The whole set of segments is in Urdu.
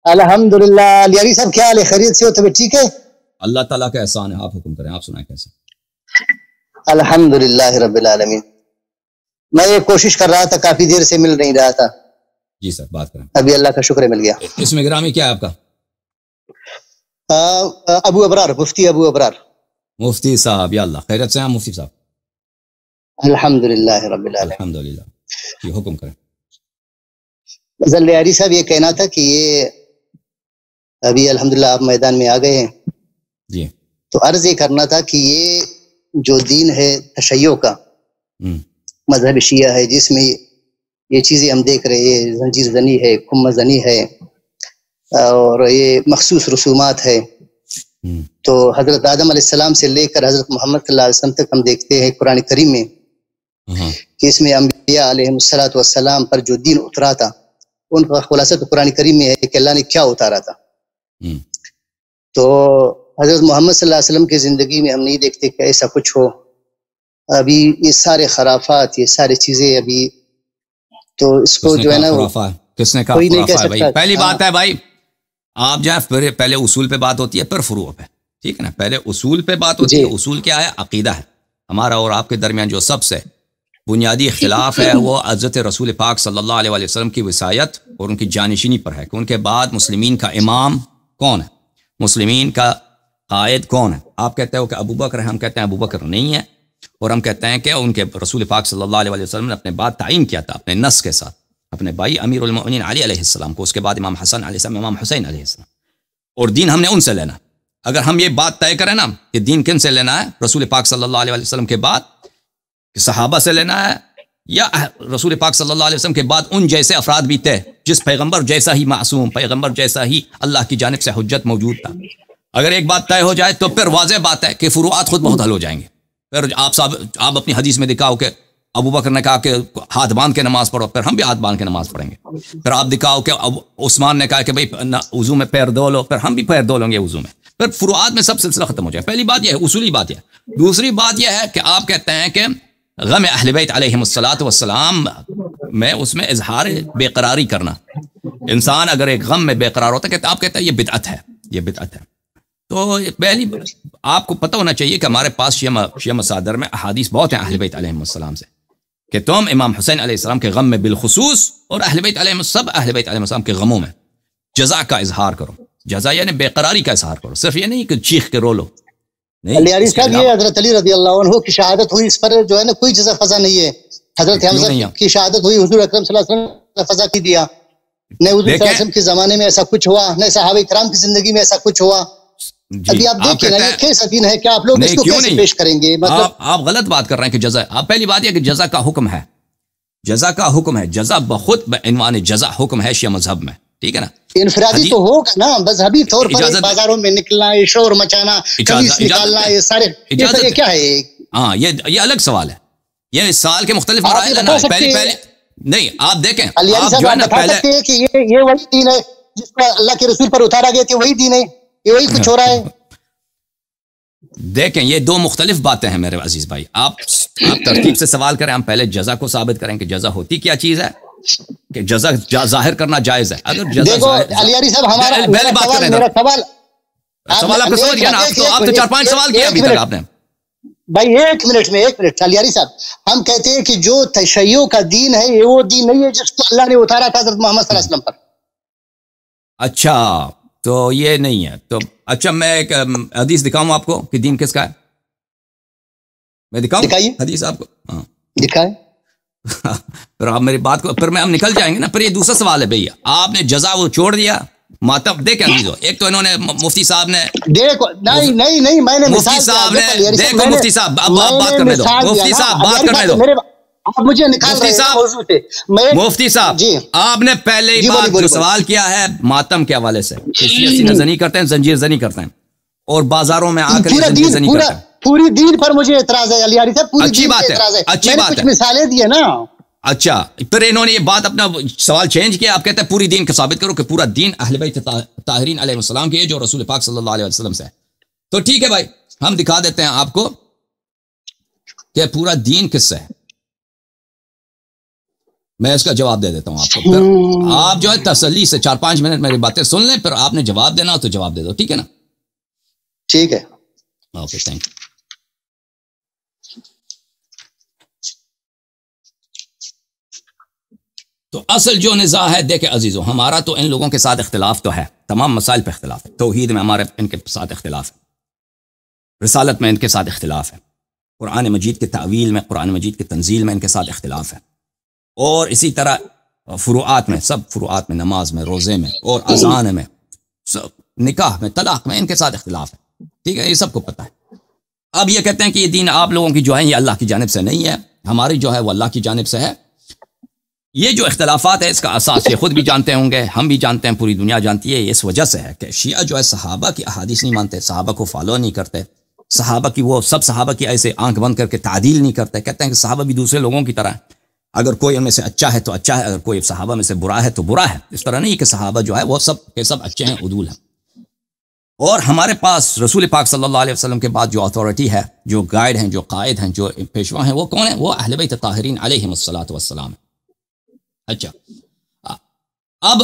الحمدللہ لیاری صاحب کیا حال ہے؟ خیریت سے ہو؟ طبیعت ٹھیک ہے؟ اللہ تعالیٰ کا احسان ہے. آپ حکم کریں, آپ سنائیں کیسے. الحمدللہ رب العالمین. میں یہ کوشش کر رہا تھا, کافی دیر سے مل نہیں رہا تھا. جی سر بات کریں. ابھی اللہ کا شکر ہے مل گیا. اس میں گرامی کیا ہے آپ کا؟ ابو ابرار, مفتی ابو ابرار. مفتی صاحب, یا اللہ خیرت سے ہیں مفتی صاحب؟ الحمدللہ رب العالمین. الحمدللہ. یہ حکم کریں. لیاری صاحب یہ کہنا تھا کہ یہ ابھی الحمدللہ آپ میدان میں آ گئے ہیں جی, تو عرض یہ کرنا تھا کہ یہ جو دین ہے تشیع کا, مذہب شیعہ ہے, جس میں یہ چیزیں ہم دیکھ رہے ہیں, زنجیر زنی ہے, کم زنی ہے, اور یہ مخصوص رسومات ہے, تو حضرت آدم علیہ السلام سے لے کر حضرت محمد صلی اللہ علیہ وسلم تک ہم دیکھتے ہیں قرآن کریم میں کہ اس میں انبیاء علیہ الصلوۃ والسلام پر جو دین اترا تھا ان کا خلاصہ تو قرآن کریم میں ہے کہ اللہ نے کیا اتارا تھا. تو حضرت محمد صلی اللہ علیہ وسلم کی زندگی میں ہم نہیں دیکھتے کہ ایسا کچھ ہو. ابھی یہ سارے خرافات, یہ ساری چیزیں ابھی تو اس کو جو ہے نا کس نے کہا خرافہ ہے بھائی؟ پہلی بات ہے بھائی, آپ جائیں پہلے اصول پہ بات ہوتی ہے پھر فروع پہ, ٹھیک ہے نا. پہلے اصول پہ بات ہوتی ہے. اصول کیا ہے؟ عقیدہ ہے. ہمارا اور آپ کے درمیان جو سب سے بنیادی اختلاف ہے وہ حضرت رسول پاک صلی اللہ علیہ وسلم کی وصایت اور ان کی جانشینی پر ہے کہ ان کے بعد مسلمین کا امام کون ہے, مسلمین کا قائد کون ہے. آپ کہتے ہو کہ ابو بکر ہے, ہم کہتے ہیں ابو بکر نہیں ہے, اور ہم کہتے ہیں کہ ان کے رسول پاک صلی اللہ علیہ وسلم نے اپنے بعد تعین کیا تھا اپنے نص کے ساتھ اپنے بھائی امیر المؤمنین علی علیہ السلام کو, اس کے بعد امام حسن علیہ السلام, امام حسین علیہ السلام, اور دین ہم نے ان سے لینا. اگر ہم یہ بات طے کریں نا کہ دین کن سے لینا ہے, رسول پاک صلی اللہ علیہ وسلم کے بعد کہ صحابہ سے لینا ہے, یا رسول پاک صلی اللہ علیہ وسلم کے بعد ان جیسے افراد بھی تھے جس پیغمبر جیسا ہی معصوم, پیغمبر جیسا ہی اللہ کی جانب سے حجت موجود تھا. اگر ایک بات طے ہو جائے تو پھر واضح بات ہے کہ فروعات خود بہت حل ہو جائیں گے. پھر آپ اپنی حدیث میں دکھاؤ کہ ابو بکر نے کہا کہ ہاتھ باندھ کے نماز پڑھو, پھر ہم بھی ہاتھ باندھ کے نماز پڑھیں گے. پھر آپ دکھاؤ کہ عثمان نے کہا کہ بھئی وضو میں پیر دھو لو, پھر ہم بھی پیر دھو لیں گے وضو میں. پھر فروعات میں سب سلسلہ ختم ہو جائے. پہلی بات یہ ہے, اصولی بات یہ ہے. دوسری بات یہ ہے کہ آپ کہتے ہیں کہ غم اہل بیت علیہم الصلوۃ والسلام میں اس میں اظہار بے قراری کرنا, انسان اگر ایک غم میں بے قرار ہوتا ہے کہ آپ کہتے ہیں یہ بدعت ہے, یہ بدعت ہے. تو پہلی آپ کو پتہ ہونا چاہیے کہ ہمارے پاس شیعہ مصادر میں احادیث بہت ہیں اہل بیت علیہم السلام سے کہ تم امام حسین علیہ السلام کے غم میں بالخصوص اور اہل بیت علیہم سب اہل بیت علیہم السلام کے غموں میں جزا کا اظہار کرو. جزا یعنی بے قراری کا اظہار کرو, صرف یہ نہیں کہ چیخ کے رو لو. علی صاحب یہ حضرت علی رضی اللہ عنہ کی شہادت ہوئی, اس پر جو ہے نا کوئی جزا فضا نہیں ہے. حضرت حمزہ کی شہادت ہوئی, حضور اکرم صلی اللہ علیہ وسلم نے فضا کی دیا. نہ حضور صلی اللہ علیہ وسلم کے زمانے میں ایسا کچھ ہوا, نہ صحابہ کرام کی زندگی میں ایسا کچھ ہوا. ابھی آپ دیکھیں نا یہ کیسا دین ہے کہ آپ لوگ اس کو کیسے پیش کریں گے؟ مطلب آپ غلط بات کر رہے ہیں کہ جزا, آپ پہلی بات یہ کہ جزا کا حکم ہے, جزا کا حکم ہے, جزا بخود بعنوان جزا حکم ہے شیعہ مذہب میں, ٹھیک ہے نا. انفرادی تو ہوگا نا, مذہبی طور پر بازاروں میں نکلنا, شور مچانا, کمیز نکالنا, یہ سارے یہ کیا ہے؟ ہاں یہ الگ سوال ہے. یہ سال کے مختلف مراحل ہیں نا. پہلے نہیں آپ دیکھیں, آپ جو ہے نا پہلے کہ یہ وہی دین ہے جس پر اللہ کے رسول پر اتارا گیا کہ وہی دین ہے, یہ وہی کچھ ہو رہا ہے. دیکھیں یہ دو مختلف باتیں ہیں میرے عزیز بھائی. آپ ترتیب سے سوال کریں, ہم پہلے جزا کو ثابت کریں کہ جزا ہوتی کیا چیز ہے, کہ جزا ظاہر کرنا جائز ہے. اگر جزا علی صاحب ہمارا سوال آپ کو سمجھ گیا نا, آپ تو 4-5 سوال کیا ابھی تک آپ نے. بھائی ایک منٹ علی صاحب, ہم کہتے ہیں کہ جو تشیع کا دین ہے یہ وہ دین نہیں ہے جس کو اللہ نے اتارا تھا حضرت محمد صلی اللہ علیہ وسلم پر. اچھا تو یہ نہیں ہے تو اچھا میں ایک حدیث دکھاؤں آپ کو کہ دین کس کا ہے. میں دکھاؤں حدیث آپ کو؟ ہاں دکھائیں. پھر آپ میری بات کو, پھر میں ہم نکل جائیں گے نا. پھر یہ دوسرا سوال ہے بھیا, آپ نے جزا وہ چھوڑ دیا ماتم. دیکھیں عزیزو, ایک تو انہوں نے مفتی صاحب نے دیکھو نہیں میں نے مفتی صاحب نے دیکھو مفتی صاحب اب آپ بات کرنے دو, مفتی صاحب بات کرنے دو. مجھے نکال مفتی صاحب آپ نے پہلے ہی بات جو سوال کیا ہے ماتم کے حوالے سے, سینہ زنی کرتے ہیں, زنجیر زنی کرتے ہیں, اور بازاروں میں آ کر زنجیر زنی کرتے ہیں. پوری دین پر مجھے اعتراض ہے علی صاحب, پوری اچھی بات ہے, اچھی بات ہے, کچھ مثالیں دی ہے نا. اچھا پھر انہوں نے یہ بات اپنا سوال چینج کیا, آپ کہتے ہیں پوری دین کا ثابت کرو کہ پورا دین اہل بیت طاہرین علیہ السلام کی ہے جو رسول پاک صلی اللہ علیہ وسلم سے ہے. تو ٹھیک ہے بھائی, ہم دکھا دیتے ہیں آپ کو کہ پورا دین کس سے ہے. میں اس کا جواب دے دیتا ہوں آپ کو، پھر آپ جو ہے تسلی سے 4-5 منٹ میری باتیں سن لیں، پھر آپ نے جواب دینا تو جواب دے دو، ٹھیک ہے نا؟ ٹھیک ہے، اوکے، تھینک یو۔ تو اصل جو نزاع ہے، دیکھیں عزیزو، ہمارا تو ان لوگوں کے ساتھ اختلاف تو ہے، تمام مسائل پہ اختلاف ہے، توحید میں ہمارے ان کے ساتھ اختلاف ہے، رسالت میں ان کے ساتھ اختلاف ہے، قرآن مجید کے تعویل میں، قرآن مجید کے تنزیل میں ان کے ساتھ اختلاف ہے، اور اسی طرح فروعات میں، سب فروعات میں، نماز میں، روزے میں، اور اذان میں، نکاح میں، طلاق میں ان کے ساتھ اختلاف ہے، ٹھیک ہے، یہ سب کو پتہ ہے۔ اب یہ کہتے ہیں کہ یہ دین آپ لوگوں کی جو ہے یہ اللہ کی جانب سے نہیں ہے، ہماری جو ہے وہ اللہ کی جانب سے ہے۔ یہ جو اختلافات ہے اس کا اساس یہ خود بھی جانتے ہوں گے، ہم بھی جانتے ہیں، پوری دنیا جانتی ہے، یہ اس وجہ سے ہے کہ شیعہ جو ہے صحابہ کی احادیث نہیں مانتے، صحابہ کو فالو نہیں کرتے، صحابہ کی وہ سب صحابہ کی ایسے آنکھ بند کر کے تعدیل نہیں کرتے، کہتے ہیں کہ صحابہ بھی دوسرے لوگوں کی طرح ہیں، اگر کوئی ان میں سے اچھا ہے تو اچھا ہے، اگر کوئی صحابہ میں سے برا ہے تو برا ہے، اس طرح نہیں کہ صحابہ جو ہے وہ سب کے سب اچھے ہیں، عدول ہیں۔ اور ہمارے پاس رسول پاک صلی اللہ علیہ وسلم کے بعد جو اتھارٹی ہے، جو گائیڈ ہیں، جو قائد ہیں، جو پیشوا ہیں، وہ کون ہیں؟ وہ اہل بیت طاہرین علیہم الصلوۃ والسلام۔ اچھا، اب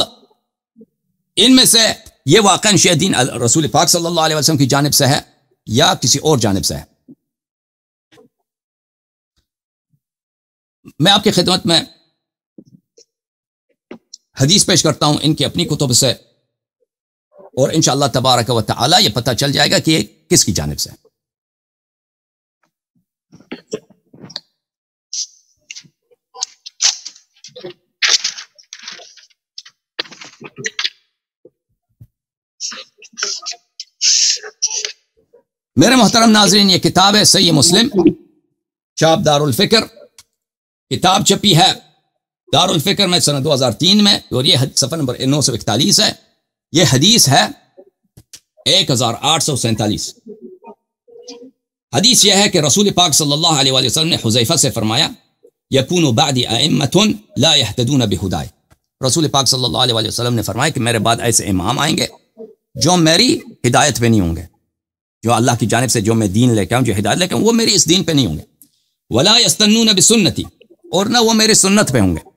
ان میں سے یہ واقعاً شیعہ دین رسول پاک صلی اللہ علیہ وسلم کی جانب سے ہے یا کسی اور جانب سے ہے؟ میں آپ کی خدمت میں حدیث پیش کرتا ہوں ان کی اپنی کتب سے، اور انشاءاللہ تبارک و تعالی یہ پتہ چل جائے گا کہ یہ کس کی جانب سے ہے۔ میرے محترم ناظرین، یہ کتاب ہے صحیح مسلم، چھاپ دار الفکر، کتاب چھپی ہے دار الفکر میں سنہ 2003 میں، اور یہ صفحہ نمبر 941 ہے۔ یہ حدیث ہے 1847۔ حدیث یہ ہے کہ رسول پاک صلی اللہ علیہ وآلہ وسلم نے حذیفہ سے فرمایا، یکون بعدی ائمۃ لا یہتدون بہدای۔ رسول پاک صلی اللہ علیہ وآلہ وسلم نے فرمایا کہ میرے بعد ایسے امام آئیں گے جو میری ہدایت پہ نہیں ہوں گے، جو اللہ کی جانب سے جو میں دین لے کے آؤں، جو ہدایت لے کے آؤں، وہ میری اس دین پہ نہیں ہوں گے۔ ولا یستنون بسنتی، اور نہ وہ میرے سنت پہ ہوں گے۔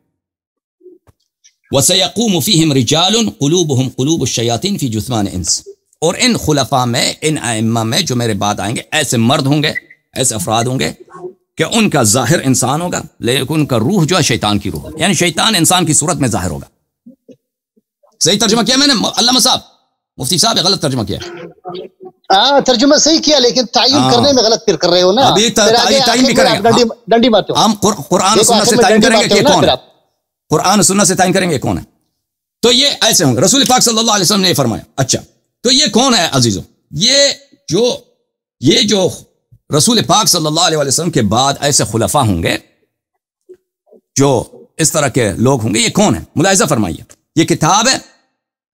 وسیقوم فیہم رجال قلوبہم قلوب الشیاطین فی جثمان انس، اور ان خلفاء میں، ان ائمہ میں جو میرے بعد آئیں گے، ایسے مرد ہوں گے، ایسے افراد ہوں گے کہ ان کا ظاہر انسان ہوگا لیکن ان کا روح جو ہے شیطان کی روح، یعنی شیطان انسان کی صورت میں ظاہر ہوگا۔ صحیح ترجمہ کیا میں نے علامہ صاحب؟ مفتی صاحب غلط ترجمہ کیا؟ ترجمہ صحیح کیا، لیکن تعین کرنے میں غلط پھر کر رہے ہو نا۔ ابھی تعین بھی کریں گے، ڈنڈی مارتے ہو، ہم قرآن و سنت سے تعین کریں گے کہ کون ہے، قرآن و سنت سے تعین کریں گے کون ہے۔ تو یہ ایسے ہوں گے، رسول پاک صلی اللہ علیہ وسلم نے یہ فرمایا۔ اچھا، تو یہ کون ہے عزیزو؟ یہ جو رسول پاک صلی اللہ علیہ وسلم کے بعد ایسے خلفاء ہوں گے جو اس طرح کے لوگ ہوں گے، یہ کون ہے؟ ملاحظہ فرمائیے، یہ کتاب ہے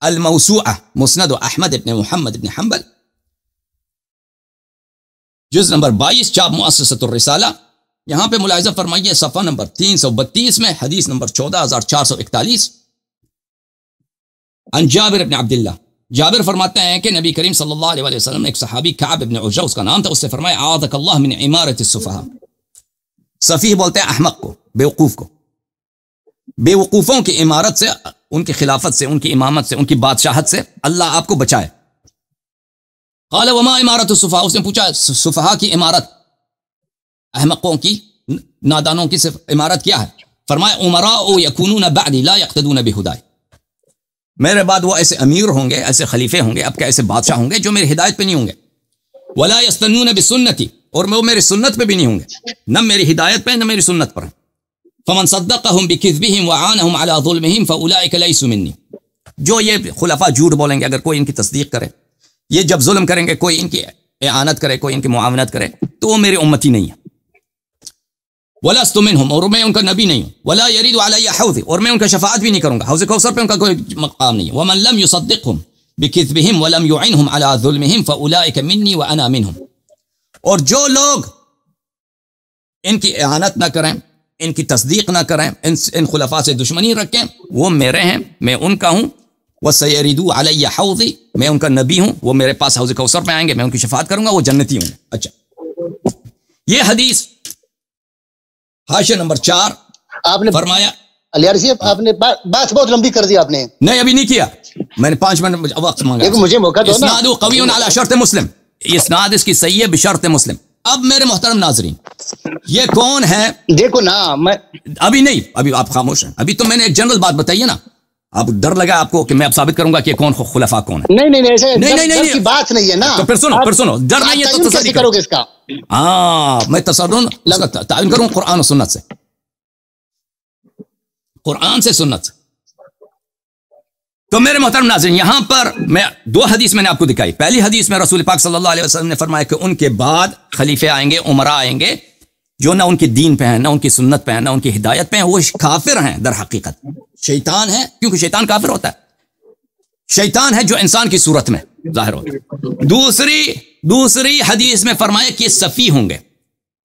الموسوعہ مسند احمد ابن محمد ابن حنبل، جز نمبر 22، چھاپ مؤسسۃ الرسالہ۔ یہاں پہ ملاحظہ فرمائیے صفحہ نمبر 332 میں، حدیث نمبر 14441، عن جابر ابن عبداللہ، جابر فرماتے ہیں کہ نبی کریم صلی اللہ علیہ وسلم نے ایک صحابی کعب ابن عجرہ اس کا نام تھا، اس سے فرمایا اعاذک اللہ من عمارت السفہاء۔ سفیہ بولتے ہیں احمق کو، بیوقوف کو، بے وقوفوں کی عمارت سے، ان کی خلافت سے، ان کی امامت سے، ان کی بادشاہت سے اللہ آپ کو بچائے۔ قال وما عمارت السفہاء، اس نے پوچھا سفہاء کی عمارت، احمقوں کی، نادانوں کی عمارت کیا ہے؟ فرمایا امراء یکونون بعدی لا یقتدون بہدای، میرے بعد وہ ایسے امیر ہوں گے، ایسے خلیفے ہوں گے، اب کے ایسے بادشاہ ہوں گے جو میری ہدایت پہ نہیں ہوں گے۔ ولا یستنون بسنتی، اور وہ میری سنت پہ بھی نہیں ہوں گے، نہ میری ہدایت پہ نہ میری سنت پر۔ فمن صدقهم بکذبهم وعانهم على ظلمهم فاولئک لیسوا منی، جو یہ خلفاء جھوٹ بولیں گے، اگر کوئی ان کی تصدیق کرے، یہ جب ظلم کریں گے، کوئی ان کی اعانت کرے، کوئی ان کی معاونت کرے، تو وہ میری امتی نہیں ہے۔ وَلَسْتُ مِنْهُمْ، اور میں ان کا نبی نہیں ہوں۔ وَلَا يَرِدُ عَلَيَّ حَوْضِ، اور میں ان کا شفاعت بھی نہیں کروں گا، حوض کوثر پہ ان کا کوئی مقام نہیں ہے۔ وَمَنْ لَمْ يُصَدِّقْهُمْ بِكِذْبِهِمْ وَلَمْ يُعِنْهُمْ عَلَى ظُلْمِهِمْ فَأُولَئِكَ مِنِّي وَأَنَا مِنْهُمْ، اور جو لوگ ان کی اعانت نہ کریں، ان کی تصدیق نہ کریں، ان خلفاء سے دشمنی رکھیں، وہ میرے ہیں، میں ان کا ہوں۔ وَسَيَرِدُوا عَلَيَّ حَوْضِ، میں ان کا نبی ہوں، وہ میرے پاس حوض کوثر پہ آئیں گے، میں ان کی شفاعت کروں گا، وہ جنتی ہوں گے۔ اچھا، یہ حدیث حاشیہ نمبر 4 آپ نے فرمایا الیاری صاحب آپ نے بات بہت لمبی کر دی آپ نے. نہیں ابھی نہیں کیا, میں نے 5 منٹ وقت مانگا. مجھے موقع دو نا. اسناد قوی علی شرط مسلم, اسناد اس کی صحیح ہے بشرط مسلم. اب میرے محترم ناظرین, یہ کون ہے؟ دیکھو نا, میں ابھی نہیں, ابھی آپ خاموش ہیں. ابھی تو میں نے ایک جنرل بات بتائی ہے نا. آپ ڈر لگا آپ کو کہ میں اب ثابت کروں گا کہ کون خلفاء کون ہے. نہیں ایسے نہیں کی بات نہیں ہے نا. تو پھر سنو ڈر نہیں ہے تو تصدیق کرو گے اس کا. ہاں میں تعین کروں قرآن و سنت سے, قرآن سے سنت سے. تو میرے محترم ناظرین, یہاں پر میں 2 حدیث میں نے آپ کو دکھائی. پہلی حدیث میں رسول پاک صلی اللہ علیہ وسلم نے فرمایا کہ ان کے بعد خلیفے آئیں گے, عمراء آئیں گے, جو نہ ان کے دین پہ ہیں, نہ ان کی سنت پہ ہیں, نہ ان کی ہدایت پہ ہیں, وہ کافر ہیں. در حقیقت شیطان ہے, کیونکہ شیطان کافر ہوتا ہے. شیطان ہے جو انسان کی صورت میں ظاہر ہوتا ہے. دوسری حدیث میں فرمایا کہ یہ صفی ہوں گے,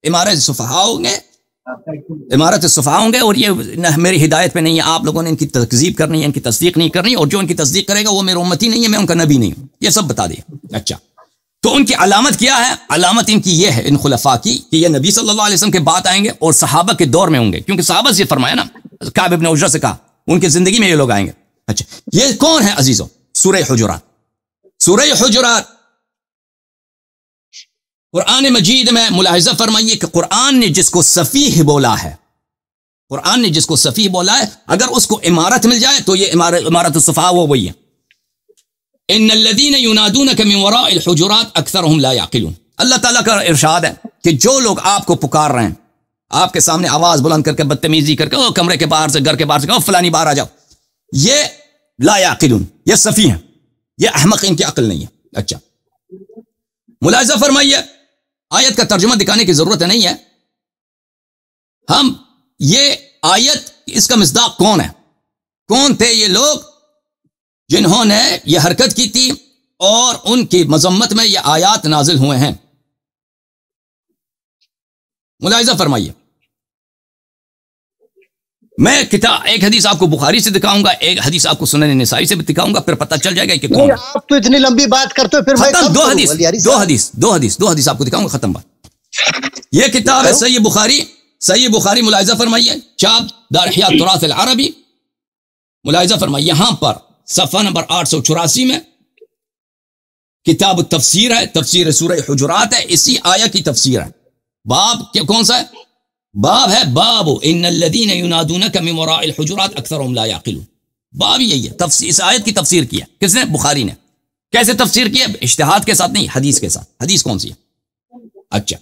امارت صفحاء ہوں گے, امارت صفحاء ہوں گے, اور یہ میری ہدایت پہ نہیں ہے. آپ لوگوں نے ان کی تکذیب کرنی ہے, ان کی تصدیق نہیں کرنی, اور جو ان کی تصدیق کرے گا وہ میرا امتی نہیں ہے, میں ان کا نبی نہیں ہوں. یہ سب بتا دیا. اچھا, تو ان کی علامت کیا ہے؟ علامت ان کی یہ ہے, ان خلفاء کی, کہ یہ نبی صلی اللہ علیہ وسلم کے بعد آئیں گے اور صحابہ کے دور میں ہوں گے. کیونکہ صحابہ سے فرمایا نا, کعب ابن عجرہ سے کہا ان کی زندگی میں یہ لوگ آئیں گے. اچھا, یہ کون ہے عزیزوں؟ سورہ حجرات. سورہ حجرات قرآن مجید میں ملاحظہ فرمائیے کہ قرآن نے جس کو سفیہ بولا ہے, قرآن نے جس کو سفیہ بولا ہے, اگر اس کو امارت مل جائے تو یہ امارت الصفحاء وہ وہی ہے. ان الذين ينادونك من وراء الحجرات اكثرهم لا يعقلون. اللہ تعالیٰ کا ارشاد ہے کہ جو لوگ آپ کو پکار رہے ہیں, آپ کے سامنے آواز بلند کر کے بدتمیزی کر کے, او کمرے کے باہر سے, گھر کے باہر سے, او فلانی باہر آ جاؤ, یہ لا يعقلون, یہ سفیہ ہیں, یہ احمق, ان کی عقل نہیں ہے. اچھا, ملاحظہ فرمائیے, آیت کا ترجمہ دکھانے کی ضرورت نہیں ہے. ہم یہ آیت, اس کا مصداق کون ہے, کون تھے یہ لوگ جنہوں نے یہ حرکت کی تھی, اور ان کی مذمت میں یہ آیات نازل ہوئے ہیں. ملاحظہ فرمائیے, میں ایک حدیث آپ کو بخاری سے دکھاؤں گا, ایک حدیث آپ کو سنن نسائی سے بھی دکھاؤں گا, پھر پتہ چل جائے گا کہ کون. آپ تو اتنی لمبی بات کرتے ہو, پھر ختم. دو حدیث آپ کو دکھاؤں گا, ختم بات. یہ کتاب ہے صحیح بخاری. صحیح بخاری ملاحظہ فرمائیے, چاپ دار احیاء التراث العربی. ملاحظہ فرمائیے, یہاں پر صفحہ نمبر 884 میں کتاب التفسیر ہے, تفسیر سورہ حجرات ہے, اسی آیت کی تفسیر ہے. باب کون سا ہے؟ باب ہے باب ان الذين ينادونك من وراء الحجرات اکثرهم لا يعقلون. باب یہی ہے, تفسیر, اس آیت کی تفسیر کی ہے. کس نے؟ بخاری نے. کیسے تفسیر کی ہے؟ اجتہاد کے ساتھ نہیں, حدیث کے ساتھ. حدیث کون سی ہے؟ اچھا,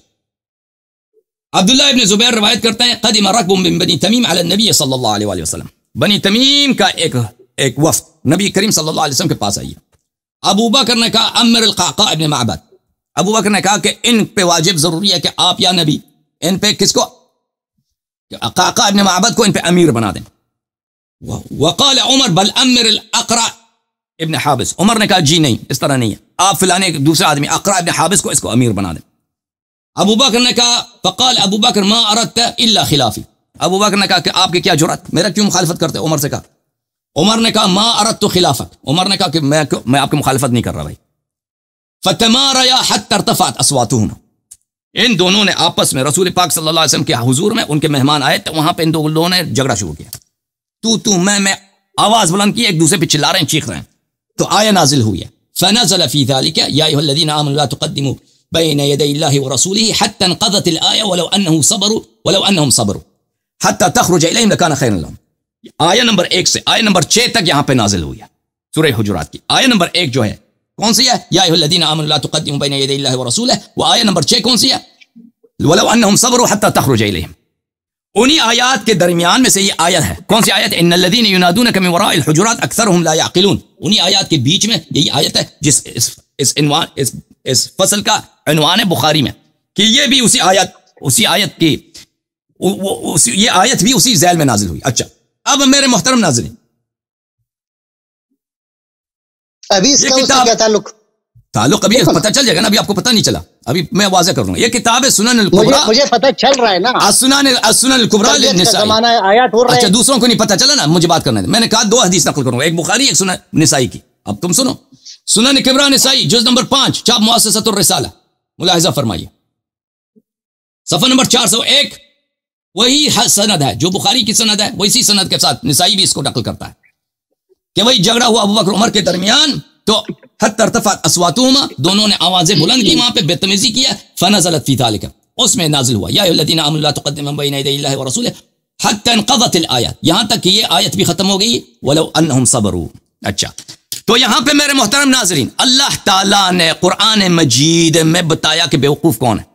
عبداللہ ابن زبیر روایت کرتے ہیں, قدم ركب من بني تمیم علی النبی صلی اللہ علیہ وآلہ وسلم. بنی تمیم کا ایک وفد نبی کریم صلی اللہ علیہ وسلم کے پاس آئی. ابو بکر نے کہا امر القعقاع ابن معبد. ابو بکر نے کہا کہ ان پہ واجب ضروری ہے کہ آپ یا نبی ان پہ کس کو؟ قعقاع ابن معبد کو ان پہ امیر بنا دیں. وقال عمر بل امر الاقرع ابن حابس. عمر نے کہا جی نہیں, اس طرح نہیں ہے, آپ فلانے دوسرے آدمی اقرع ابن حابس کو اس کو امیر بنا دیں. ابو بکر نے کہا فقال ابو بکر ما اردت الا خلافی. ابو بکر نے کہا کہ آپ کی کیا جرأت, میرا کیوں مخالفت کرتے؟ عمر سے کہا. عمر نے کہا ما اردت خلافک. عمر نے کہا کہ میں آپ کی مخالفت نہیں کر رہا بھائی. فتماریا حتی ارتفعت اصواتهما. ان دونوں نے آپس میں رسول پاک صلی اللہ علیہ وسلم کے حضور میں, ان کے مہمان آئے تو وہاں پہ ان دونوں نے جھگڑا شروع کیا. تو میں آواز بلند کی, ایک دوسرے پہ چلا رہے ہیں, چیخ رہے ہیں. تو آیہ نازل ہوئی ہے, فنزل فی ذلك یا ایھا الذین آمنوا لا تقدموا بین یدی اللہ ورسولہ حتی انقضت الآیہ ولو انہم صبروا حتی تخرج الیہم لکان خیرا لہم. آیہ نمبر 1 سے آیہ نمبر 6 تک یہاں پہ نازل ہوئی ہے سورہ حجرات کی. آیہ نمبر 1 جو ہے کون سی ہے؟ یا ایھا الذین آمنوا لا تقدموا بین یدی اللہ ورسولہ. وہ آیہ نمبر 6 کون سی ہے؟ ولو انہم صبروا حتی تخرج الیہم. انہی آیات کے درمیان میں سے یہ آیت ہے. کون سی آیت ہے؟ ان الذین ینادونک من وراء الحجرات اکثرهم لا یعقلون. انہی آیات کے بیچ میں یہی آیت ہے جس اس فصل کا عنوان ہے بخاری میں, کہ یہ بھی اسی آیت کی یہ آیت بھی اسی ذیل میں نازل ہوئی. اچھا, اب میرے محترم ناظرین, ابھی اس کا کیا تعلق ابھی پتہ چل جائے گا نا, ابھی آپ کو پتہ نہیں چلا, ابھی میں واضح کر دوں گا. یہ کتاب ہے سنن الکبریٰ. مجھے پتہ چل رہا ہے نا, السنن الکبریٰ للنسائی. اچھا, دوسروں کو نہیں پتہ چلا نا, مجھے بات کرنا ہے. میں نے کہا 2 حدیث نقل کروں گا, ایک بخاری ایک سنن نسائی کی. اب تم سنو, سنن کبریٰ نسائی جز نمبر 5, چاپ مؤسسۃ الرسالہ. ملاحظہ فرمائیے, صفحہ نمبر 401, وہی سند ہے جو بخاری کی سند ہے، وہی سند کے ساتھ نسائی بھی اس کو نقل کرتا ہے کہ وہی جھگڑا ہوا ابو بکر عمر کے درمیان، تو حتی ارتفعت اصواتهما، دونوں نے آوازیں بلند کی، وہاں پہ بدتمیزی کیا، فنزلت فی ذلک، اس میں نازل ہوا یا ایھا الذین آمنوا لا تقدموا بین یدی اللہ ورسولہ حتی انقضت الآیات، یہاں تک کہ یہ آیت بھی ختم ہو گئی، ولو انہم صبروا۔ اچھا، تو یہاں پہ میرے محترم ناظرین اللہ تعالیٰ نے قرآن مجید میں بتایا کہ بیوقوف کون ہے،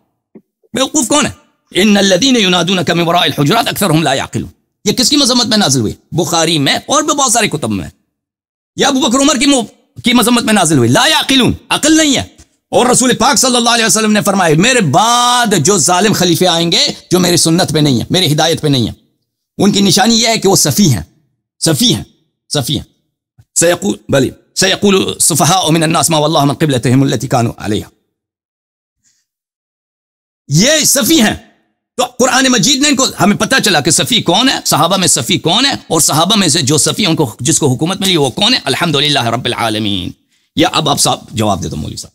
بیوقوف کون ہے؟ ان الذین ینادونک من وراء الحجرات اکثرهم لا یعقلون، یہ کس کی مذمت میں نازل ہوئی؟ بخاری میں اور بھی بہت سارے کتب میں، یا ابو بکر عمر کی مذمت میں نازل ہوئی، لا یعقلون، عقل نہیں ہے۔ اور رسول پاک صلی اللہ علیہ وسلم نے فرمایا میرے بعد جو ظالم خلیفے آئیں گے جو میری سنت پہ نہیں ہے، میری ہدایت پہ نہیں ہے، ان کی نشانی یہ ہے کہ وہ سفیہ ہیں، سفیہ ہیں، سفیہ ہیں۔ سیقول السفہاء من الناس ما واللہ من قبلتهم التي كانوا عليها، یہ سفیہ ہیں۔ تو قرآن مجید نے ان کو، ہمیں پتہ چلا کہ صفی کون ہے، صحابہ میں صفی کون ہے، اور صحابہ میں سے جو صفی ان کو جس کو حکومت ملی وہ کون ہے؟ الحمدللہ رب العالمین۔ یا اب آپ صاحب جواب دے دو مولوی صاحب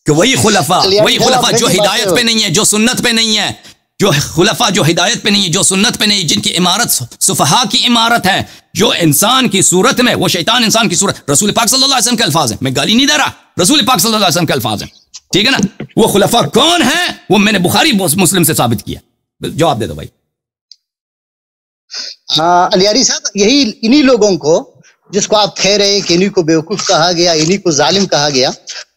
کہ وہی خلفاء جو ہدایت پہ نہیں ہے، جو سنت پہ نہیں ہے، جو خلفاء جو ہدایت پہ نہیں ہے، جو سنت پہ نہیں ہے، جن کی عمارت صفحاء کی عمارت ہے، جو انسان کی صورت میں، وہ شیطان انسان کی صورت، رسول پاک صلی اللہ علیہ وسلم کے الفاظ ہیں، میں گالی نہیں دے رہا، رسول پاک صلی اللہ علیہ وسلم کے الفاظ ہیں، ٹھیک ہے نا؟ وہ خلفاء کون ہیں وہ میں نے بخاری مسلم سے ثابت کیا۔ جواب دے دو بھائی۔ ہاں علیاری صاحب، یہی انہی لوگوں کو جس کو آپ کہہ رہے ہیں کہ انہی کو بیوقوف کہا گیا، انہی کو ظالم کہا گیا،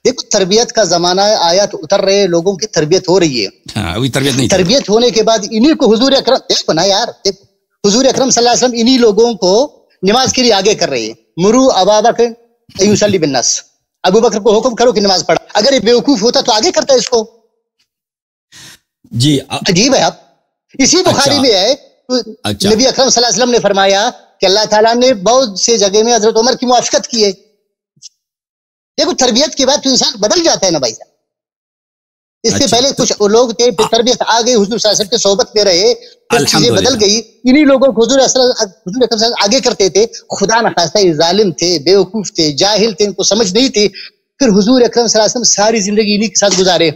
دیکھو تربیت کا زمانہ ہے، آیات اتر رہے، لوگوں کی تربیت ہو رہی ہے، ابھی تربیت نہیں، تربیت ہونے کے بعد انہی کو حضور اکرم، دیکھو نا یار، دیکھو حضور اکرم صلی اللہ علیہ وسلم انہی لوگوں کو نماز کے لیے آگے کر رہے ہیں، مرو ابا بکر ان یصلی بالناس، ابو بکر کو حکم کرو کہ نماز پڑھا، اگر یہ بیوقوف ہوتا تو آگے کرتا اس کو۔ جی عجیب ہے۔ آپ اسی بخاری میں ہے، نبی اکرم صلی اللہ علیہ وسلم نے فرمایا کہ اللہ تعالیٰ نے بہت سے جگہ میں حضرت عمر کی موافقت کی ہے۔ دیکھو تربیت کے بعد تو انسان بدل جاتا ہے نا بھائی صاحب، اس سے پہلے کچھ لوگ تھے، پھر تربیت آ گئی، حضور صلی اللہ علیہ وسلم کے صحبت میں رہے، پھر چیزیں بدل گئی، انہی لوگوں کو حضور اکرم صلی اللہ علیہ وسلم آگے کرتے تھے، خدا نخواستہ یہ ظالم تھے، بیوقوف تھے، جاہل تھے، ان کو سمجھ نہیں تھی، پھر حضور اکرم صلی اللہ علیہ وسلم ساری زندگی انہی کے ساتھ گزارے،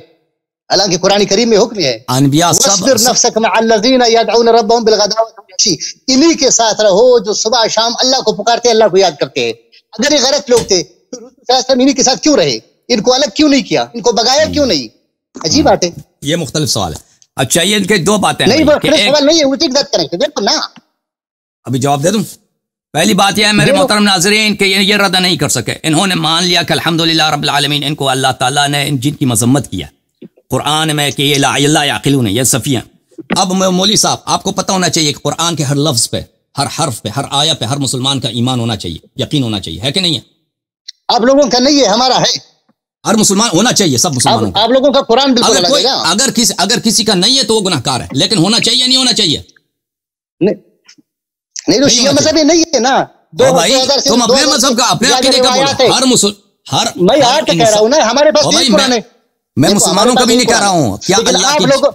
حالانکہ قرآن کریم میں حکم ہے انبیاء وَاصْبِرْ نَفْسَكَ مَعَ الَّذِينَ يَدْعُونَ رَبَّهُمْ بِالْغَدَاةِ وَالْعَشِيِّ، انہی کے ساتھ رہو جو صبح شام اللہ کو پکارتے، اللہ کو یاد کرتے ہیں۔ اگر یہ غلط لوگ تھے تو رسول صلی اللہ علیہ وسلم انہی کے ساتھ کیوں رہے؟ ان کو الگ کیوں نہیں کیا؟ ان کو بگایا کیوں نہیں؟ عجیب بات ہے، یہ مختلف سوال ہے۔ اچھا یہ ان کے دو باتیں نہیں، سوال نہیں ہے، الٹی بات کریں گے، دیکھو نا ابھی جواب دے دوں۔ پہلی بات یہ ہے میرے محترم ناظرین کہ یہ رد نہیں کر سکے، انہوں نے مان لیا کہ الحمدللہ رب العالمین، ان کو اللہ تعالیٰ نے جن کی مذمت کیا قرآن میں کہ یہ لا یعقلون، یہ صفیہ۔ اب مولوی صاحب آپ کو پتہ ہونا چاہیے کہ قرآن کے ہر لفظ پہ، ہر حرف پہ، ہر آیہ پہ ہر مسلمان کا ایمان ہونا چاہیے، یقین ہونا چاہیے، ہے کہ نہیں ہے؟ آپ لوگوں کا نہیں ہے، ہمارا ہے، ہر مسلمان ہونا چاہیے، سب مسلمانوں کا۔ آپ لوگوں کا قرآن بالکل الگ ہے۔ اگر کسی کا نہیں ہے تو وہ گناہ کار ہے، لیکن ہونا چاہیے نہیں ہونا چاہیے؟ نہیں تو شیعہ مذہب نہیں ہے نا، تم اپنے مذہب کا اپنے عقیدے کا بولو، ہر میں یار کہہ رہا ہوں نا، ہمارے پاس قرآن ہے، میں مسلمانوں کا بھی نہیں کہہ رہا ہوں، کیا اللہ کی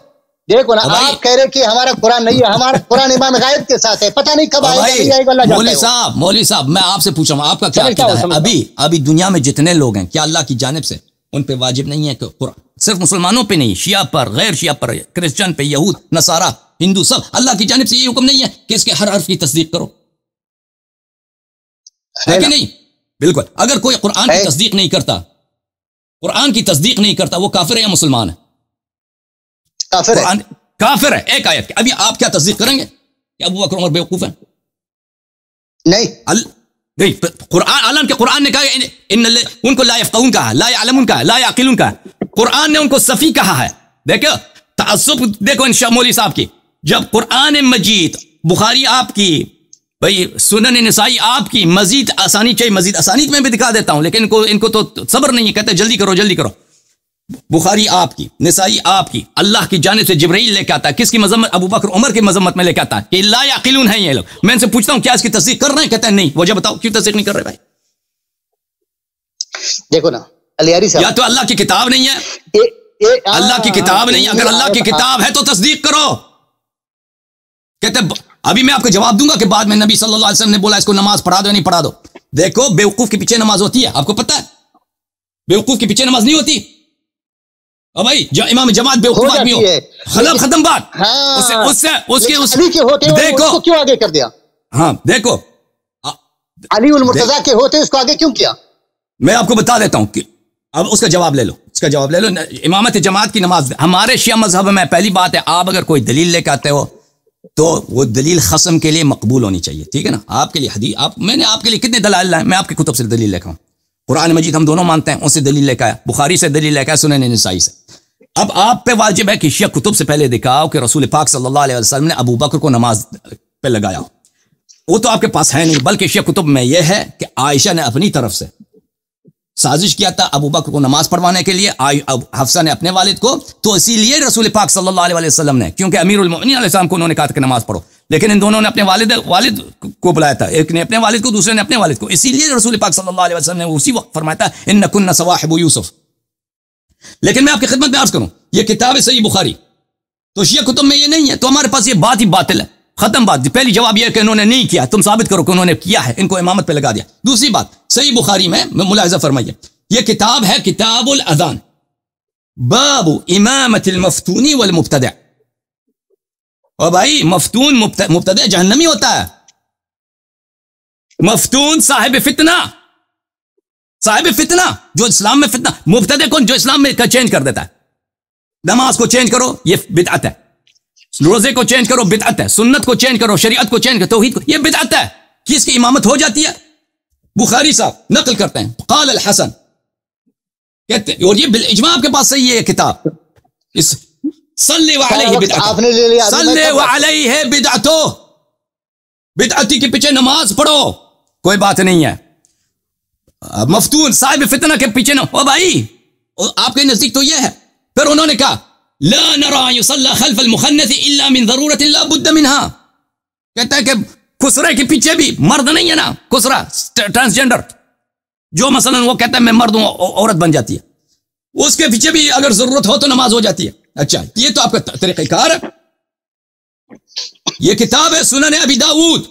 دیکھو نا، آپ کہہ رہے کہ ہمارا قرآن نہیں ہے، ہمارا قرآن امام غائب کے ساتھ ہے، پتہ نہیں کب آئے گا، اللہ جانتا ہے۔ مولوی صاحب میں آپ سے پوچھ رہا ہوں، آپ کا کیا عقیدہ ہے؟ ابھی دنیا میں جتنے لوگ ہیں کیا اللہ کی جانب سے ان پہ واجب نہیں ہے کہ قرآن صرف مسلمانوں پہ نہیں، شیعہ پر، غیر شیعہ پر، کرسچن پہ، یہود، نصارہ، ہندو، سب اللہ کی جانب سے یہ حکم نہیں ہے کہ اس کے ہر حرف کی تصدیق کرو، ہے کہ نہیں؟ بالکل۔ اگر کوئی قرآن کی تصدیق نہیں کرتا، قرآن کی تصدیق نہیں کرتا، وہ کافر ہے یا مسلمان ہے؟ کافر ہے۔ ایک آیت کی ابھی آپ کیا تصدیق کریں گے کہ ابو بکر عمر بیوقوف ہیں؟ نہیں، قرآن عالم کے قرآن نے کہا ان کو لا یفقہون کہا، لا یعلمون کہا، لا یعقلون کہا، قرآن نے ان کو صفی کہا ہے۔ دیکھو تعصب، دیکھو ان مولوی صاحب کی، جب قرآن مجید، بخاری آپ کی، بھائی سنن نسائی آپ کی، مزید آسانی چاہیے، مزید آسانی میں بھی دکھا دیتا ہوں، لیکن ان کو تو صبر نہیں ہے، کہتے جلدی کرو جلدی کرو۔ بخاری آپ کی، نسائی آپ کی، اللہ کی جانب سے جبرائیل لے کے آتا ہے، کس کی مذمت؟ ابو بکر عمر کی مذمت میں لے کے آتا ہے کہ لا یعقلون ہیں یہ لوگ۔ میں ان سے پوچھتا ہوں کیا اس کی تصدیق کر رہے ہیں؟ کہتے ہیں نہیں۔ وجہ بتاؤ کیوں تصدیق نہیں کر رہے بھائی؟ دیکھو نا علیاری صاحب، یا تو اللہ کی کتاب نہیں ہے، اللہ کی کتاب نہیں، اگر اللہ کی کتاب ہے تو تصدیق کرو۔ کہتے ابھی میں آپ کو جواب دوں گا کہ بعد میں نبی صلی اللہ علیہ وسلم نے بولا اس کو نماز پڑھا دو، نہیں پڑھا دو۔ دیکھو بیوقوف کے پیچھے نماز ہوتی ہے، آپ کو پتہ ہے بیوقوف کے پیچھے نماز نہیں ہوتی، اور بھائی جو امام جماعت بیوقوف آدمی ہو، ختم بات. اس کے دیکھو کیوں آگے کر دیا. ہاں دیکھو علی المرتضیٰ کے ہوتے اس کو آگے کیوں کیا. میں آپ کو بتا دیتا ہوں کہ اب اس کا جواب لے لو. امامت جماعت کی نماز ہمارے شیعہ مذہب میں پہلی بات ہے، آپ اگر کوئی دلیل لے کے آتے ہو تو وہ دلیل خصم کے لیے مقبول ہونی چاہیے. ٹھیک ہے نا. آپ کے لیے حدیث میں نے آپ کے لیے کتنے دلائل لائے، میں آپ کی کتب سے دلیل لے کے آؤں. قرآن مجید ہم دونوں مانتے ہیں، اس سے دلیل لے کے آیا، بخاری سے دلیل لے کے آیا، سنن نسائی سے. اب آپ پہ واجب ہے کہ شیعہ کتب سے پہلے دکھاؤ کہ رسول پاک صلی اللہ علیہ وسلم نے ابو بکر کو نماز پہ لگایا. وہ تو آپ کے پاس ہے نہیں، بلکہ شیعہ کتب میں یہ ہے کہ عائشہ نے اپنی طرف سے سازش کیا تھا ابو بکر کو نماز پڑھوانے کے لیے، حفصہ نے اپنے والد کو، تو اسی لیے رسول پاک صلی اللہ علیہ وسلم نے، کیونکہ امیر المؤمنین علیہ السلام کو انہوں نے کہا تھا کہ نماز پڑھو، لیکن ان دونوں نے اپنے والد کو بلایا تھا، ایک نے اپنے والد کو، دوسرے نے اپنے والد کو. اسی لیے رسول پاک صلی اللہ علیہ وسلم نے اسی وقت فرمایا تھا انکن صواحب یوسف. لیکن میں آپ کی خدمت میں عرض کروں، یہ کتاب ہے صحیح بخاری، تو شیعہ کتب میں یہ نہیں ہے، تو ہمارے پاس یہ بات ہی باطل ہے. ختم بات. پہلی جواب یہ ہے کہ انہوں نے نہیں کیا، تم ثابت کرو کہ انہوں نے کیا ہے، ان کو امامت پہ لگا دیا. دوسری بات، صحیح بخاری میں ملاحظہ فرمائیے، یہ کتاب ہے کتاب الاذان، باب امامت المفتون والمبتدع. اور بھائی مفتون مبتدع جہنمی ہوتا ہے. مفتون صاحب فتنہ جو اسلام میں فتنہ. مبتدع کون؟ جو اسلام میں چینج کر دیتا ہے. نماز کو چینج کرو یہ بدعت ہے، روزے کو چینج کرو بدعت ہے، سنت کو چینج کرو، شریعت کو چینج کرو، توحید کو، یہ بدعت ہے. کس کی امامت ہو جاتی ہے؟ بخاری صاحب نقل کرتے ہیں، قال الحسن کہتے ہیں، اور یہ بالاجماع آپ کے پاس صحیح ہے یہ کتاب. اس صلی علیہ بدعتو، صلی علیہ بدعتو، بدعتی کے پیچھے نماز پڑھو، کوئی بات نہیں ہے. مفتون صاحب فتنہ کے پیچھے نہ ہو بھائی. آپ کے نزدیک تو یہ ہے. پھر انہوں نے کہا لا نرى يصلى خلف المخنث الا من ضرورة لا بد منها. کہتا ہے کہ خسرے کے پیچھے بھی مرد نہیں ہے نا، خسرا ٹرانسجینڈر جو مثلا وہ کہتا ہے میں مرد ہوں عورت بن جاتی ہے، اس کے پیچھے بھی اگر ضرورت ہو تو نماز ہو جاتی ہے. اچھا یہ تو آپ کا طریقہ کار ہے. یہ کتاب ہے سنن ابی داؤد،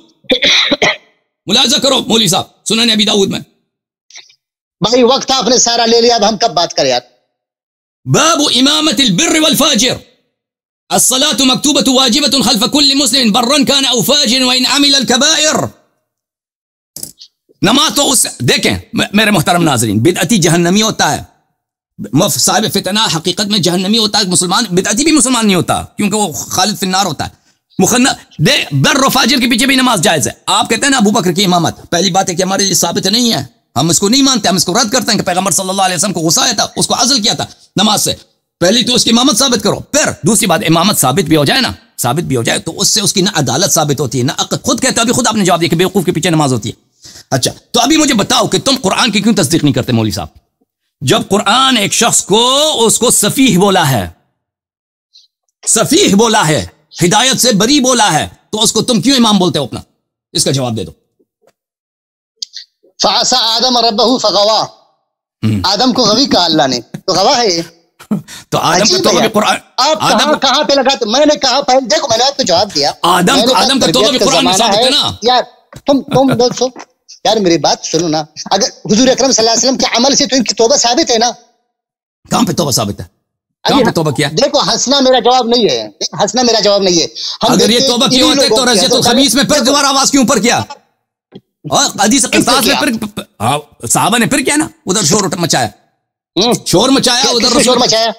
ملاحظہ کرو مولوی صاحب، سنن ابی داؤد میں. بھائی وقت آپ نے سارا لے لیا، اب ہم کب بات کریں یار. باب امامت البر والفاجر، الصلاة مكتوبة واجبة خلف كل مسلم برا كان او فاجر وان عمل الكبائر. نماز تو اس دیکھیں میرے محترم ناظرین، بدعتی جہنمی ہوتا ہے، صاحب فتنہ حقیقت میں جہنمی ہوتا ہے. مسلمان بدعتی بھی مسلمان نہیں ہوتا کیونکہ وہ خالد فی النار ہوتا ہے. بر و فاجر کے پیچھے بھی نماز جائز ہے. آپ کہتے ہیں نا ابو بکر کی امامت، پہلی بات ہے کہ ہمارے لیے ثابت نہیں ہے، ہم اس کو نہیں مانتے، ہم اس کو رد کرتے ہیں کہ پیغمبر صلی اللہ علیہ وسلم کو غصہ آیا تھا، اس کو عزل کیا تھا نماز سے. پہلی تو اس کی امامت ثابت کرو، پھر دوسری بات امامت ثابت بھی ہو جائے نا، ثابت بھی ہو جائے تو اس سے اس کی نہ عدالت ثابت ہوتی ہے نہ عقل. خود کہتے ابھی خود آپ نے جواب دیا کہ بیوقوف کے پیچھے نماز ہوتی ہے. اچھا تو ابھی مجھے بتاؤ کہ تم قرآن کی کیوں تصدیق نہیں کرتے مولوی صاحب؟ جب قرآن ایک شخص کو اس کو سفیہ بولا ہے، سفیہ بولا ہے، ہدایت سے بری بولا ہے، تو اس کو تم کیوں امام بولتے ہو اپنا؟ اس کا جواب دے دو. فعصى آدم ربہ فغوا، آدم کو غوی کہا اللہ نے، تو غوا ہے یہ. تو آدم کا توبہ بھی قرآن، آپ کہاں پہ لگاتے؟ میں نے کہا پہلے دیکھو میں نے آپ کو جواب دیا، آدم کا توبہ بھی قرآن میں ثابت ہے نا. یار تم دوستو یار میری بات سنو نا، اگر حضور اکرم صلی اللہ علیہ وسلم کے عمل سے تو ان کی توبہ ثابت ہے نا. کہاں پہ توبہ ثابت ہے؟ کہاں پہ توبہ کیا؟ دیکھو ہنسنا میرا جواب نہیں ہے، ہنسنا میرا جواب نہیں ہے. اگر یہ توبہ کیوں ہوتے تو رضیت الخبیث میں پھر دوبارہ آواز کیوں اوپر کیا؟ اور حدیث قرطاس میں پھر صحابہ نے پھر کیا نا ادھر شور مچایا، شور مچایا ادھر، شور مچایا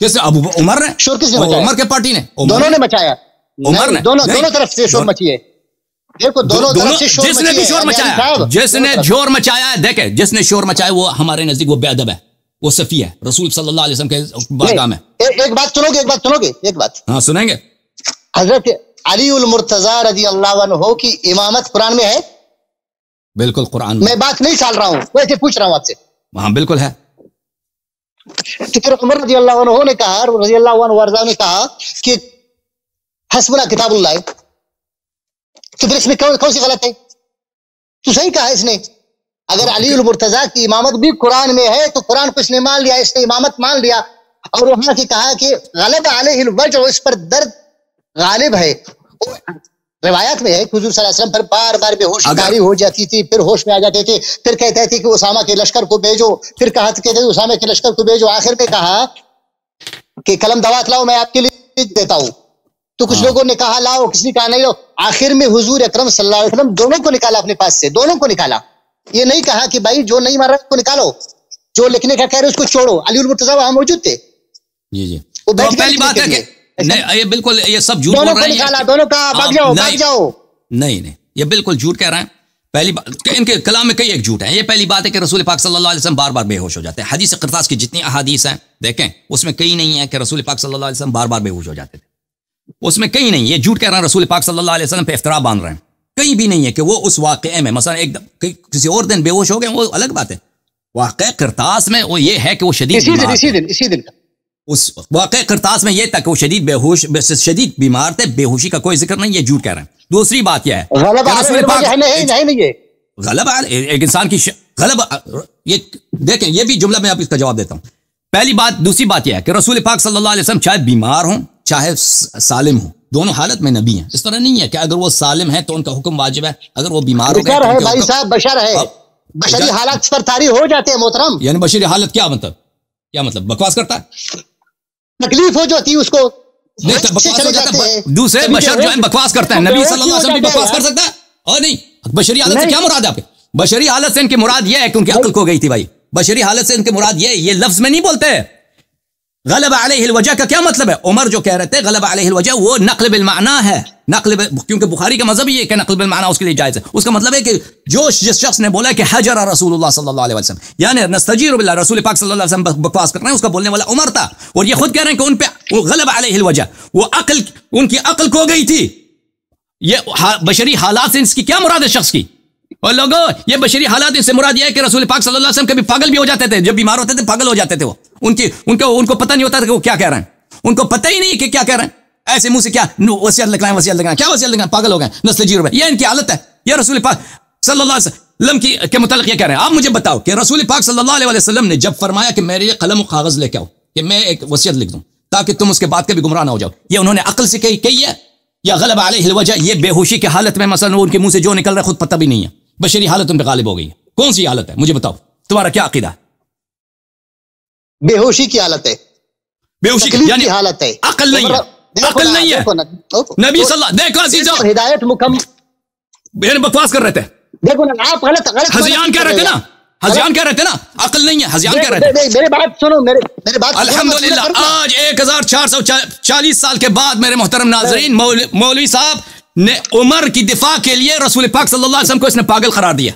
کس نے؟ ابو عمر نے. شور کس نے مچایا؟ عمر کے پارٹی نے، دونوں نے مچایا، عمر نے، دونوں طرف سے شور مچی ہے. دیکھو دونوں طرف سے شور، جس نے بھی شور مچایا، جس نے شور مچایا ہے، دیکھیں جس نے شور مچایا وہ ہمارے نزدیک وہ بے ادب ہے، وہ صفی ہے رسول صلی اللہ علیہ وسلم کے بارگاہ میں. ایک بات سنو گے، ایک بات ہاں سنیں گے. حضرت علی المرتضیٰ رضی اللہ عنہ کی امامت قرآن میں ہے؟ بالکل قرآن میں. میں بات نہیں ٹال رہا ہوں، ویسے پوچھ رہا ہوں آپ سے. ہاں بالکل ہے. تو پھر عمر رضی اللہ عنہ نے کہا، رضی اللہ عنہ وارضہ نے کہا کہ حسبنا کتاب اللہ، تو پھر اس میں کون سی غلط ہے؟ تو صحیح کہا اس نے. اگر علی المرتضیٰ کی امامت بھی قرآن میں ہے تو قرآن کو اس نے مان لیا، اس نے امامت مان لیا، اور وہاں سے کہا کہ غلب علیہ الوجع، اس پر درد غالب ہے. روایات میں ہے کہ حضور صلی اللہ علیہ وسلم پر بار بار بے ہوش کاری ہو جاتی تھی، پھر ہوش میں آ جاتے تھے، پھر کہتے تھے کہ اسامہ کے لشکر کو بھیجو، پھر کہتے تھے اسامہ کے لشکر کو بھیجو. آخر میں کہا کہ قلم دوات لاؤ میں آپ کے لیے دیتا ہوں، تو کچھ لوگوں نے کہا لاؤ، کسی نے کہا نہیں لاؤ. آخر میں حضور اکرم صلی اللہ علیہ وسلم دونوں کو نکالا اپنے پاس سے، دونوں کو نکالا. یہ نہیں کہا کہ بھائی جو نہیں مار رہا اس کو نکالو، جو لکھنے کا کہہ رہے اس کو چھوڑو. علی المرتضیٰ وہاں موجود تھے. جی جی، وہ پہلی بات ہے کہ یہ بالکل یہ سب جھوٹ بول رہے ہیں. دونوں کا بھاگ جاؤ بھاگ جاؤ. نہیں یہ بالکل جھوٹ کہہ رہے ہیں. پہلی بات ان کے کلام میں کئی ایک جھوٹ ہے. یہ پہلی بات ہے کہ رسول پاک صلی اللہ علیہ وسلم بار بار بے ہوش ہو جاتے ہیں. حدیث قرطاس کی جتنی احادیث ہیں دیکھیں اس میں کئی نہیں ہے کہ رسول پاک صلی اللہ علیہ وسلم بار بار بے ہوش ہو جاتے تھے. اس میں کہیں نہیں. یہ جھوٹ کہہ رہے ہیں رسول پاک صلی اللہ علیہ وسلم پہ افترا باندھ رہے ہیں. کہیں بھی نہیں ہے کہ وہ اس واقعے میں مثلا ایک کسی اور دن بے ہوش ہو گئے، وہ الگ بات ہے. واقع قرطاس میں وہ یہ ہے کہ وہ شدید اسی دن اس واقع قرطاس میں یہ تھا کہ وہ شدید بیمار تھے. بے ہوشی کا کوئی ذکر نہیں. یہ جھوٹ کہہ رہے ہیں. دوسری بات یہ ہے غلبہ ایک انسان کی غلبہ. یہ دیکھیں یہ بھی جملہ میں آپ اس کا جواب دیتا ہوں. پہلی بات. دوسری بات یہ ہے کہ رسول پاک صلی اللہ علیہ وسلم چاہے بیمار ہوں چاہے سالم ہوں، دونوں حالت میں نبی ہیں. اس طرح نہیں ہے کہ اگر وہ سالم ہے تو ان کا حکم واجب ہے، اگر وہ بیمار ہو گئے بھائی صاحب بشر ہے، بشری حالات پر طاری ہو جاتے ہیں محترم. یعنی بشری حالت کیا مطلب بکواس کرتا ہے، تکلیف ہو جاتی ہے اس کو. بکواس ہو جاتا ہے. دوسرے بشر جو ہے بکواس کرتے ہیں. نبی صلی اللہ علیہ وسلم بھی بکواس کر سکتا ہے اور نہیں. بشری حالت سے کیا مراد ہے آپ کے؟ بشری حالت سے ان کی مراد یہ ہے کہ ان کی عقل کھو گئی تھی. بھائی بشری حالت سے ان کی مراد یہ لفظ میں نہیں بولتے. غلبہ علیہ الوجہ کا کیا مطلب ہے؟ عمر جو کہہ رہے تھے غلبہ علیہ الوجہ وہ نقل بالمعنی ہے. کیونکہ بخاری کا مذہب یہ ہے کہ نقل بالمعنی اس کے لیے جائز ہے. اس کا مطلب ہے کہ جس شخص نے بولا کہ حجر رسول اللہ صلی اللہ علیہ وسلم، یعنی نستجیر باللہ، رسول پاک صلی اللہ علیہ وسلم بکواس کر رہے ہیں، اس کا بولنے والا عمر تھا. اور یہ خود کہہ رہے ہیں کہ ان پہ غلبہ علیہ الوجہ، وہ عقل، ان کی عقل کھو گئی تھی. یہ بشری حالات سے اس کی کیا مراد ہے شخص کی؟ اور لوگوں یہ بشری حالات سے مراد یہ ہے کہ رسول پاک صلی اللہ علیہ وسلم کبھی پاگل بھی ہو جاتے تھے. جب بیمار ہوتے تھے پاگل ہو جاتے تھے. وہ ان کو پتہ نہیں ہوتا تھا کہ وہ کیا کہہ رہے ہیں. ان کو پتہ ہی نہیں کہ کیا کہہ رہے ہیں. ایسے منہ سے کیا وصیت لکھنا ہے، کیا وصیت لکھنا ہے، پاگل ہو گئے. نستجیر باللہ، یہ ان کی حالت ہے. یہ رسول پاک صلی اللہ علیہ وسلم کے متعلق یہ کہہ رہے ہیں. آپ مجھے بتاؤ کہ رسول پاک صلی اللہ علیہ وسلم نے جب فرمایا کہ میرے قلم و کاغذ لے کے آؤ کہ میں ایک وصیت لکھ دوں تاکہ تم اس کے بعد کبھی گمراہ نہ ہو جاؤ، یہ انہوں نے عقل سے کہی ہے یا غلبہ علیہ الوجہ یہ بے ہوشی کی حالت میں مثلا ان کے منہ سے جو نکل رہا ہے خود پتہ بھی نہیں ہے؟ بشری حالت ان پہ غالب ہو گئی ہے. کون سی حالت ہے مجھے بتاؤ، تمہارا کیا عقیدہ ہے؟ بے ہوشی کی حالت ہے. بے ہوشی یعنی حالت ہے. عقل نہیں ہے. عقل نہیں ہے. نبی صلی اللہ دیکھو عزیزو ہدایت مکمل بکواس کر رہے تھے. دیکھو نا آپ غلط ہذیان کہہ رہے تھے نا، ہذیان کہہ رہے تھے نا، عقل نہیں ہے، ہذیان کہہ رہے تھے. میری بات سنو، میری بات. الحمدللہ آج 1440 سال کے بعد میرے محترم ناظرین، مولوی صاحب نے عمر کی دفاع کے لیے رسول پاک صلی اللہ علیہ وسلم کو اس نے پاگل قرار دیا.